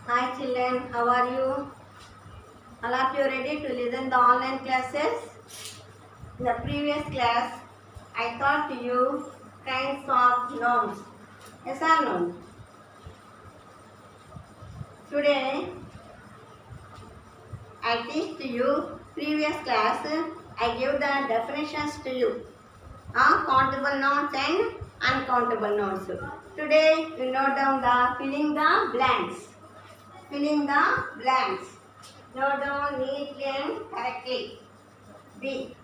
Hi children, how are you? All of you ready to listen the online classes? In the previous class, I taught you kinds of nouns. Yes or no? Today, I teach to you previous class. I give the definitions to you. Countable nouns and uncountable nouns. Today, you note down the filling the blanks. Filling the blanks. Note down neatly and correctly. B.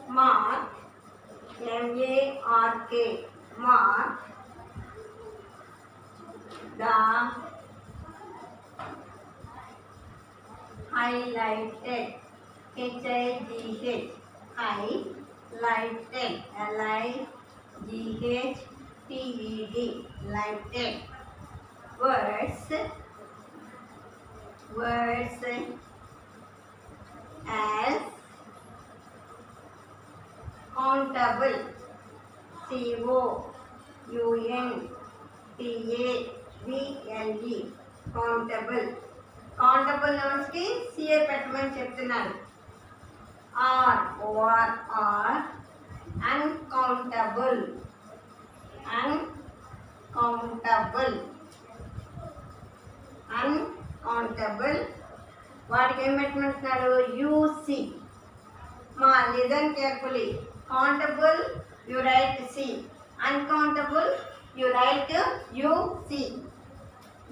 Mark, M-A-R-K, mark the highlighted, H-I-G-H, highlighted, L-I-G-H-T-E-D, lighted, words as countable, C-O-U-N-T-A-B-L-E, countable. Countable nouns కి C పెట్టమని చెప్తున్నారు. Or uncountable uncountable వాటికి ఏం పెట్టమంటున్నాడు? UC. మా listen carefully. Countable you write C, uncountable you write UC.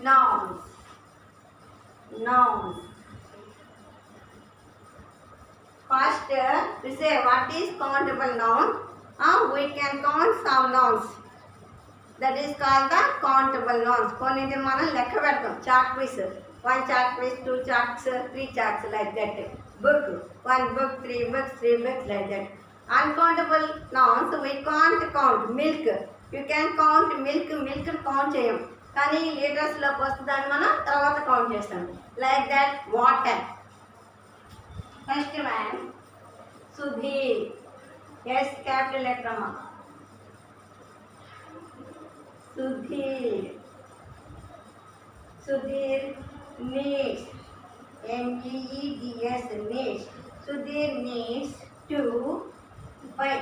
Nouns. First, we say what is countable noun. We can count some nouns. That is called the countable nouns. కొన్నింటిని మనం లెక్క పెడతాం. Chalk piece, 1 chalk piece, 2 chalks, 3 chalks, like that. Book, 1 book, 3 books, 3 books, like that. Uncountable nouns we can't count. Milk, you can count milk. Milk count చేయం, కానీ లీటర్స్లోకి వస్తుందని మనం తర్వాత count చేస్తాం. Like that. Water. First one Sudhir, S capital letter అమ్మ. Sudhir needs, NEEDS, needs. Sudhir needs to buy,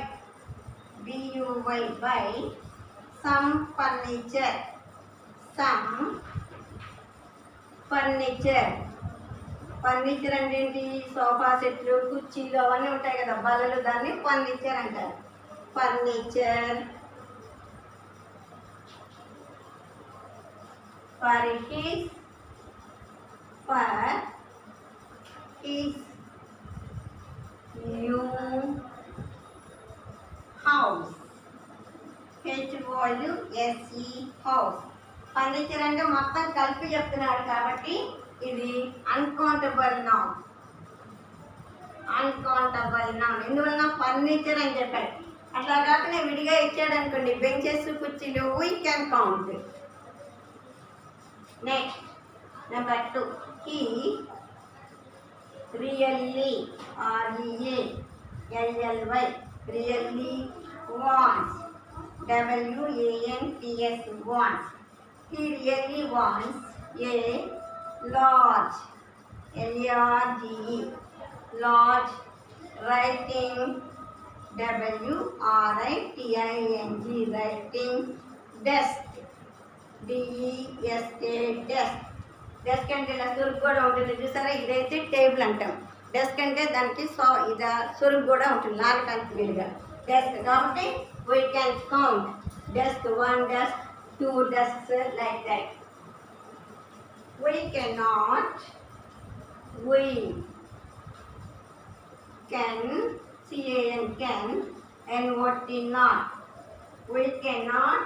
BUY, buy some furniture. Furniture అంటే ఏంటి? Sofa సెట్లు, కుర్చీలు అవన్నీ ఉంటాయి కదా, బల్లలు, దాన్ని ఫర్నిచర్ అంటారు. Furniture. For his new house, HOUSE, house. Furniture అంటే మొత్తం కలిపి చెప్తున్నాడు కాబట్టి ఇది అన్కౌంటబుల్ నౌన్. ఎందువలన? ఫర్నిచర్ అని చెప్పాడు. అట్లా కాకుండా విడిగా ఇచ్చాడు అనుకోండి, బెంచెస్, కుర్చీలు, we can count. Next number 2. He really, REALLY, really wants, WANTS, wants. He really wants a large, LARGE, large writing, WRITING, writing desk, DESK, desk. Desk అంటే ఇలా సురుగు కూడా ఉంటుంది చూసారా, ఇదైతే టేబుల్ అంటాం. డెస్క్ అంటే దానికి ఇది సురుగు కూడా ఉంటుంది, లాగటానికి వీలుగా. డెస్క్ కాబట్టి we can count desk, 1 desk, 2 desks, like that. We cannot, we can, can, NOT, not. We cannot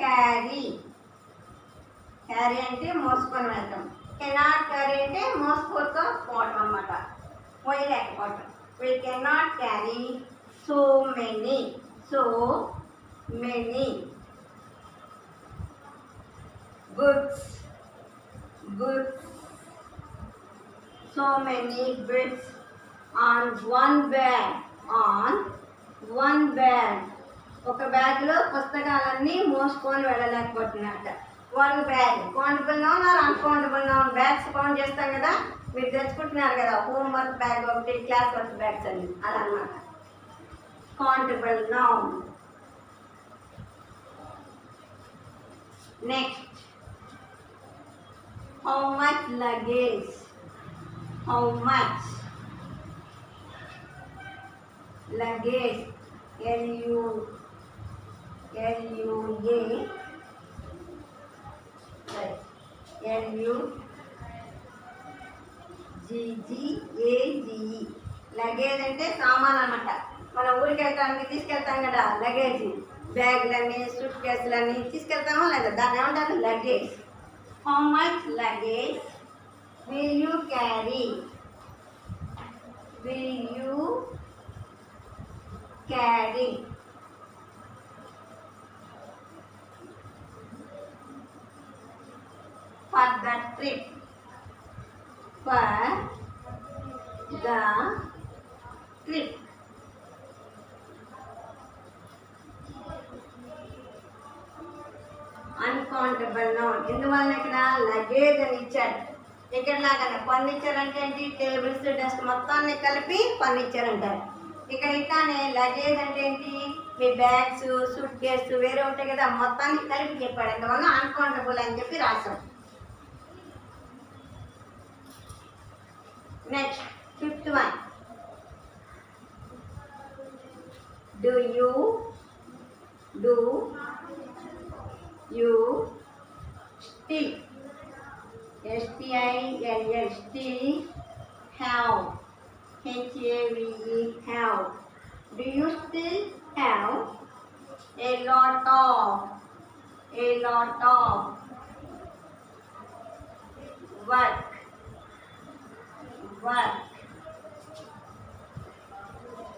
carry అంటే మోసుకొని వెళ్తాం. కెనాట్ క్యారీ అంటే మోసుకోతో పోవటం అన్నమాట, పోయలేకపోవటం. We cannot carry so many goods, so many goods on one bag, ఒక బ్యాగ్లో పుస్తకాలన్నీ మోసుకొని వెళ్ళలేకపోతున్నట్ట. One bag countable noun or uncountable noun. Bags count చేస్తాం కదా, మీరు తెచ్చుకుంటున్నారు కదా హోంవర్క్ బ్యాగ్ ఒకటి, క్లాస్ వర్క్ బ్యాగ్స్ అని, అలా అన్నమాట. Countable noun. Next, how much luggage? How much luggage? L-U-A, right, L-U-G-G-A-G-E. Luggage అంటే సామాన్ అన్నమాట. మనం ఊరికి వెళ్ళడానికి తీసుకెళ్తాం కదా లగేజ్, బ్యాగులన్నీ సూట్ కేసులన్నీ తీసుకెళ్తామా లేదా, దాన్ని ఏమంటారు luggage. How much luggage will you carry? Will you carry? For the trip. For the trip. Uncountable noun. ఎందువల్ల ఇక్కడ లగేజ్ అని ఇచ్చాడు. ఇక్కడ లాగానే ఫర్నిచర్ అంటే ఏంటి, టేబుల్స్ డస్ట్ మొత్తాన్ని కలిపి ఫర్నిచర్ అంటారు. ఇక్కడ ఇట్లానే లగేజ్ అంటే ఏంటి, మీ బ్యాగ్స్ సూట్ కేసు వేరే ఉంటాయి కదా, మొత్తాన్ని కలిపి చెప్పాడు. అందువల్ల అన్కౌంటబుల్ అని చెప్పి రాశాం. Next, fifth one. Do you still, S-T-I-L-L, still have, H-A-V-E, have. Do you still have a lot of work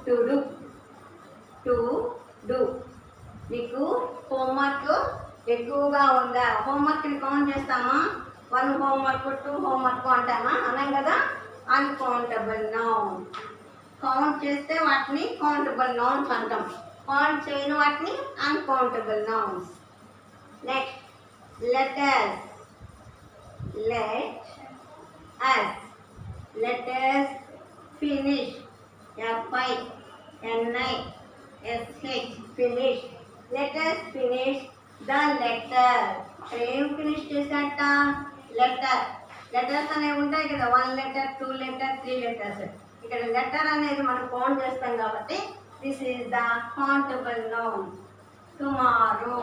to do? మీకు హోంవర్క్ ఎక్కువగా ఉందా? హోంవర్క్ని కౌంట్ చేస్తామా? 1 హోంవర్క్ 2 హోంవర్క్ అంటామా? అన్నాం కదా. Uncountable noun. కౌంట్ చేస్తే వాటిని కౌంటబుల్ నౌన్స్ అంటాం, కౌంట్ చేయని వాటిని uncountable nouns. Next, letters. Let us finish, F-I-N-I-S-H, finish. Let us finish the letter. ఏం ఫినిష్ చేశాట? లెటర్. లెటర్స్ అనేవి ఉంటాయి కదా, 1 లెటర్ 2 లెటర్ 3 లెటర్స్. ఇక్కడ లెటర్ అనేది మనం కౌంట్ చేస్తాం కాబట్టి this is the countable noun. Tomorrow.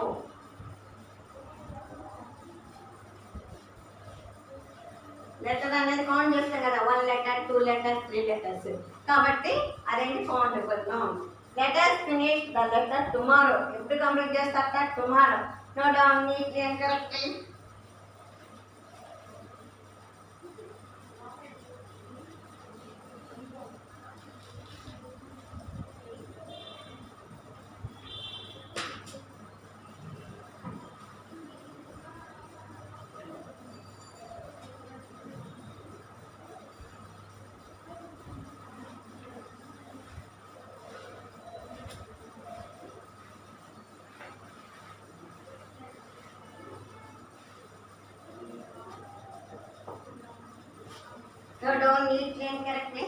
Letter అనేది కౌంట్ చేస్తాం కదా, 1 లెటర్ 2 లెటర్స్ 3 లెటర్స్, కాబట్టి అదేంటి countable noun. Let us finish the letter tomorrow. ఎప్పుడు కంప్లీట్ చేస్తారట? Tomorrow. Note down neatly and correctly. So don't neatly and correctly.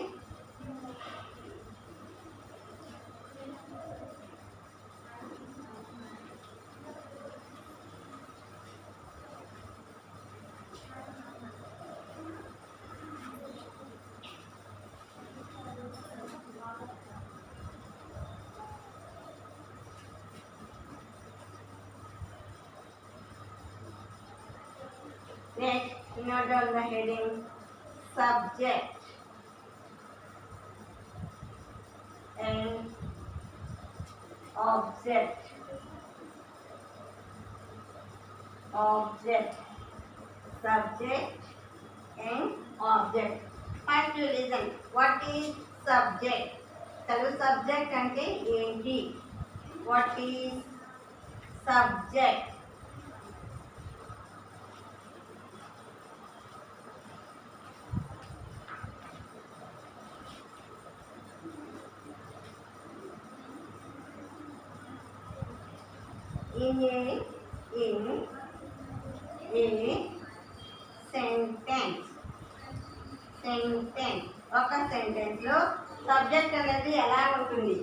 Next, note down the heading subject and object. Subject and object. First you listen. What is subject? Tell subject ante enti. What is subject? in a sentence. ఒక sentence లో subject అనేది ఎలా ఉంటుంది?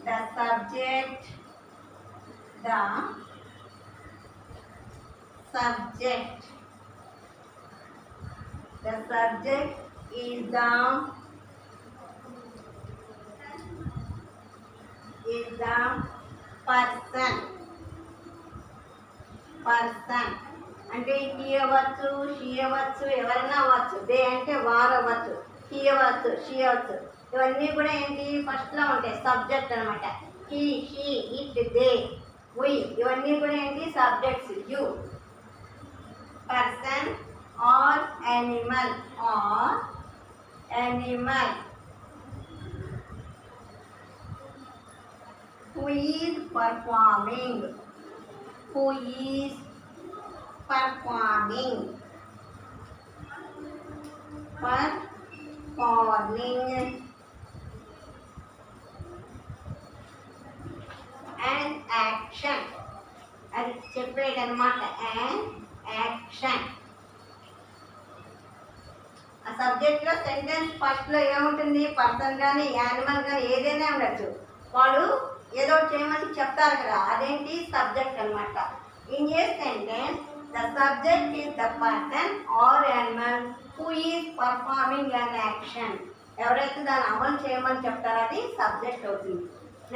The subject is the person. అంటే he అవ్వచ్చు, she అవ్వచ్చు, ఎవరైనా అవ్వచ్చు. దే అంటే వారు అవ్వచ్చు, he అవ్వచ్చు, she అవ్వచ్చు. ఇవన్నీ కూడా ఏంటి ఫస్ట్ లో ఉంటాయి, సబ్జెక్ట్ అనమాట. he, she, it, they, we ఇవన్నీ కూడా ఏంటి subjects. you, person or animal who is performing an action. అది చెప్పేది అనమాట. an action. ఆ సబ్జెక్ట్ లో సెంటెన్స్ ఫస్ట్ లో ఏముంటుంది? పర్సన్ కానీ యానిమల్ కానీ ఏదైనా ఉండొచ్చు. వాడు ఏదో చేయమని చెప్తారు కదా, అదేంటి సబ్జెక్ట్ అనమాట. In a sentence the subject is the person or animal who is performing an action. ఎవరైతే దాన్ని అమలు చేయమని చెప్తారో అది సబ్జెక్ట్ అవుతుంది.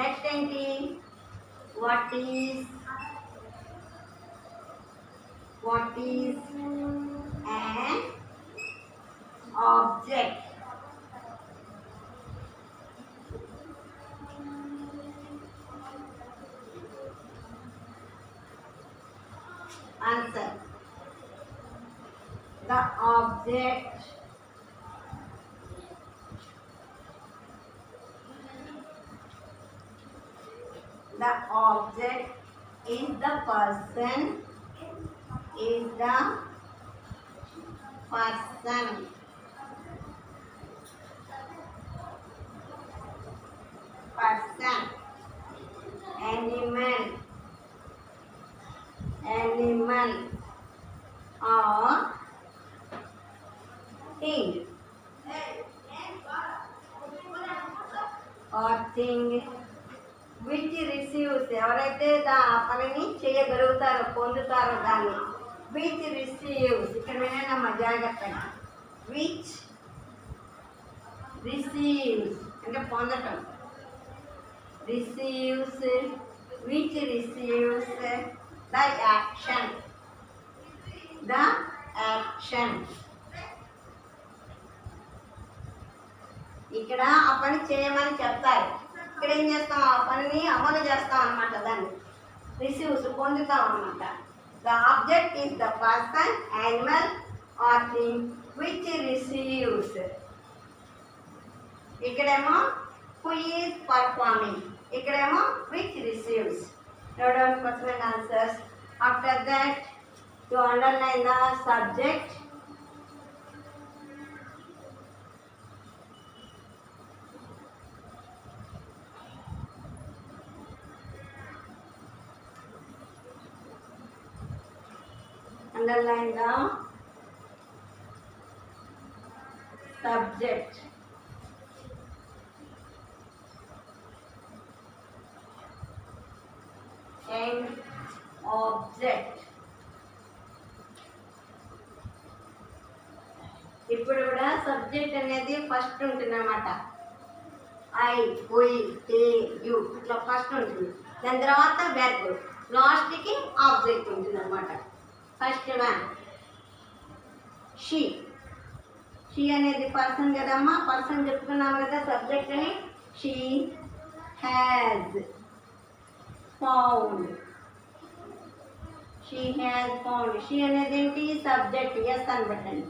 నెక్స్ట్ ఏంటి? What is an object? Answer. The object is the person. Animal or thing. Which receives, ఎవరైతే ఆ పనిని చేయగలుగుతారో, పొందుతారో దాన్ని. which receives, ఇక్కడ వినమ్మా జాగ్రత్తగా. which receives అంటే పొందటం. which receives the action. ఇక్కడ ఆ పని చేయమని చెప్తారు. ఇక్కడ ఏం చేస్తాం? ఆ పనిని అమలు చేస్తాం అనమాట. దాన్ని రిసీవ్స్ పొందుతాం అనమాట. The object is the person, animal or thing which receives. ఇక్కడేమో హూ ఈజ్ పర్ఫార్మింగ్, ఇక్కడేమో which receives. Note down question and answers. After that to underline the subject. Underline the subject. And object. ఇప్పుడు కూడా subject అనేది first ఉంటుంది అన్నమాట. I, we, they, you ఇట్లా first ఉంటుంది. దాని తర్వాత వెర్బ్, లాస్ట్కి ఆబ్జెక్ట్ ఉంటుంది అన్నమాట. First one she. షీ అనేది పర్సన్ కదమ్మా, పర్సన్ చెప్పుకున్నాం కదా సబ్జెక్ట్ అని. She has found. షీ అనేది ఏంటి? సబ్జెక్ట్. ఎస్ అని పెట్టండి.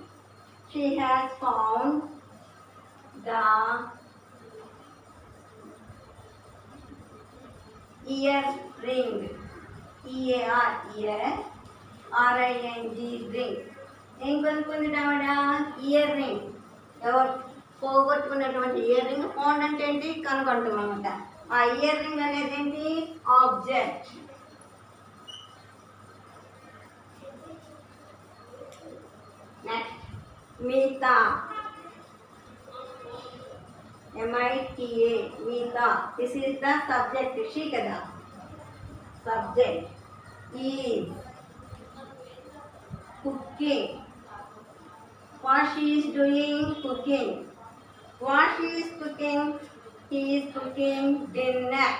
She has found the ear ring. E A R ear, R I N G ring. ఏం కొనుక్కుంటామట? Ear ring. ఎవరు పోగొట్టుకున్నటువంటి ఇయర్ రింగ్. ఫౌండ్ అంటే ఏంటి? కనుగొంటామన్నమాట. ఆ ఇయర్ రింగ్ అనేది ఏంటి? Object. Mita. Mita. Mita. This is the subject. She kada. Subject is cooking. What she is doing? Cooking. What she is cooking? He is cooking dinner.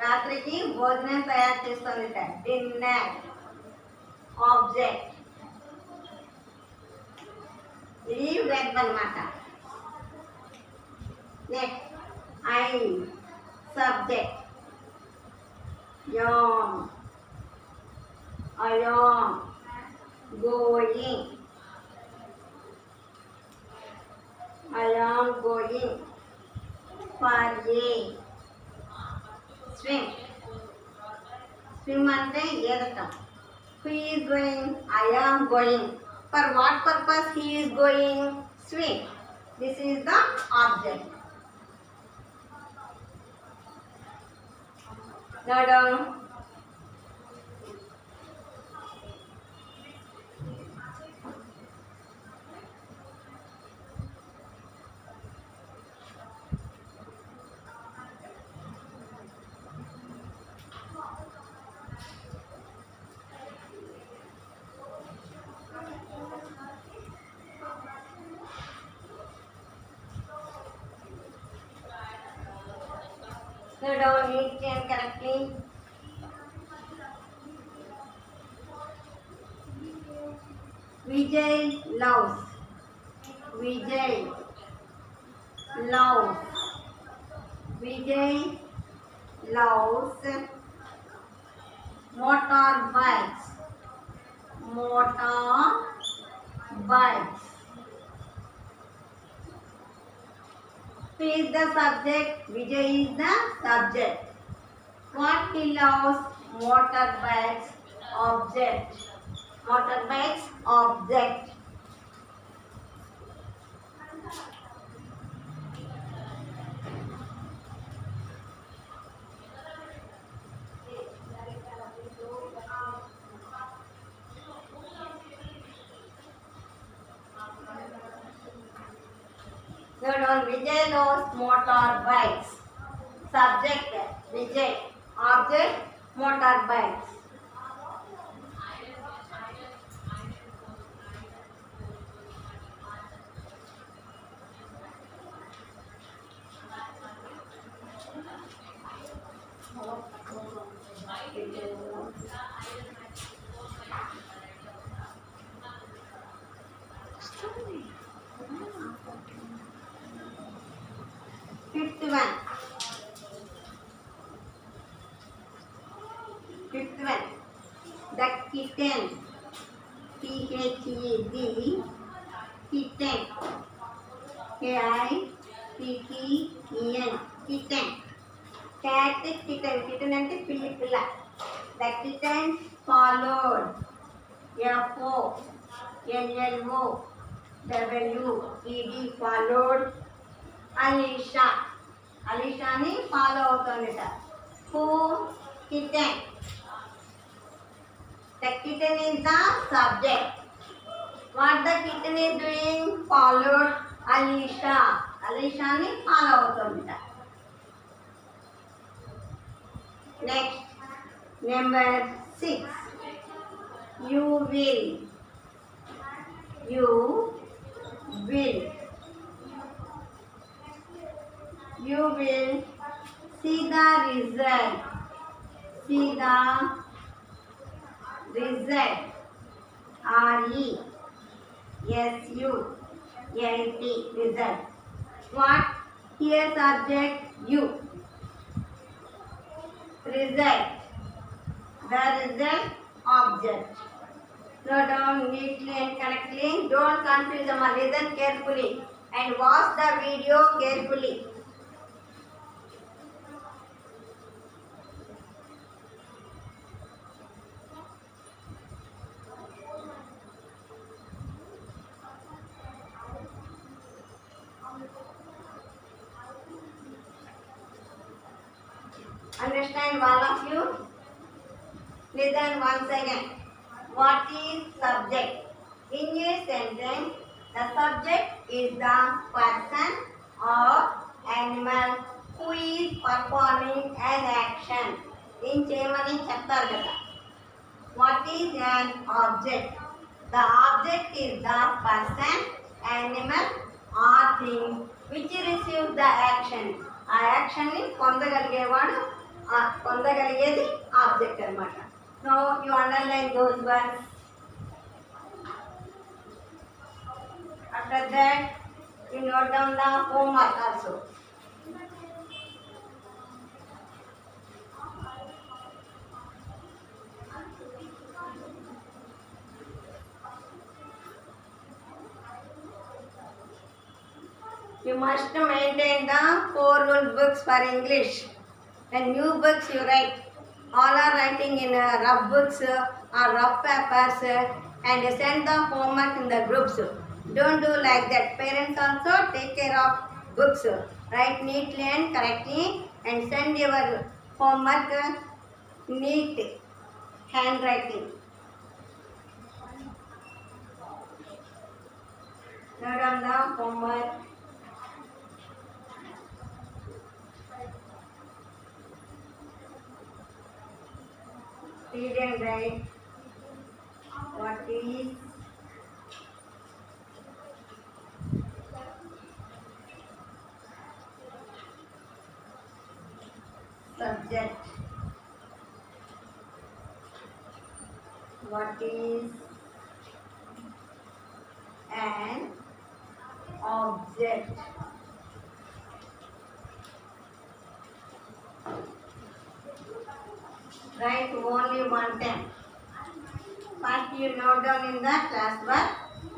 రాత్రికి భోజనం తయారు చేస్తుందిట. Dinner object. ఇది వెర్బ్ అన్నమాట. Next I subject. Am I am going. I am going for a swim. Swim అంటే ఈదటం. Who is going? I am going. For what purpose he is going? Swim. This is the object. Now down. Now down neatly and correctly. Vijay loves. Vijay loves. Vijay loves motorbikes. Motorbikes. Who is the subject? Vijay is the subject. What he loves? Motorbikes. Object. Motorbikes. Object. Third one, Vijay loves motorbikes. Subject Vijay. Object motorbikes. Fifth one. The kitten. T-H-E-D. Kitten. K-I-T-T-E-N. Kitten. Cat kitten. Kitten అంటే పిల్లి పిల్ల. The kitten followed. F-O-L-L-O-W-E-D. Followed. Alisha. Alishani follow అవుతుందిట. Who? Kitten. The kitten is the subject. What the kitten is doing? Followed Alisha. Alishani follow అవుతుందిట. Next, number 6. You will. You will. You will see the result. See the result. R-E-S-U-L-T. Result. What? Here subject you. Result. The result object. Note down neatly and correctly. Don't confuse them. Listen carefully and watch the video carefully. Understand all of you? Listen once again. What is subject? In a sentence, The subject is the person or animal who is performing an action. ఏం చేయమని చెప్తారు కదా. What is an object? The object is the person, animal or thing which receives the action. ఆ action ని పొందగలిగేవాడు పొందగలిగేది object అన్నమాట. Now you underline those words. After that, you note down the homework also. You must maintain the 4 rule books for English. And new books you write. All are writing in rough books or rough papers and send the homework in the groups. Don't do like that. Parents also take care of books. Write neatly and correctly and send your homework neat handwriting. Note down the homework. Read and write. What is subject? What is an object? Write only one time. First you note down in the class work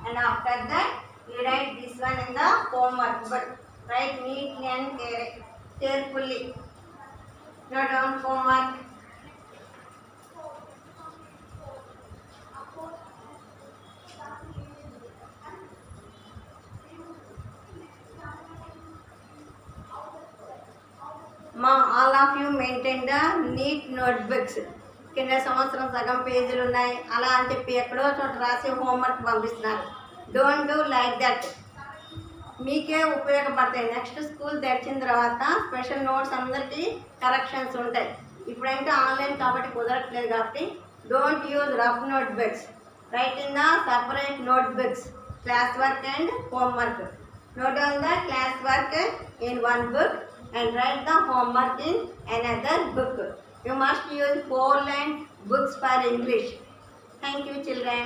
and after that you write this one in the homework, but write neatly and carefully. Note down homework. All of you maintain the neat notebooks. కింద సంవత్సరం సగం పేజీలు ఉన్నాయి అలా అని చెప్పి ఎక్కడో చోట రాసి హోంవర్క్ పంపిస్తున్నారు. Don't do like that. మీకే ఉపయోగపడతాయి. నెక్స్ట్ స్కూల్ తెరిచిన తర్వాత స్పెషల్ నోట్స్ అందరికీ కరెక్షన్స్ ఉంటాయి. ఇప్పుడంటే ఆన్లైన్ కాబట్టి కుదరట్లేదు కాబట్టి don't use rough note books. Right in the separate note books class work and homework. Note down the class work in one book and write the homework in another book. You must use 4-line books for English. Thank you, children.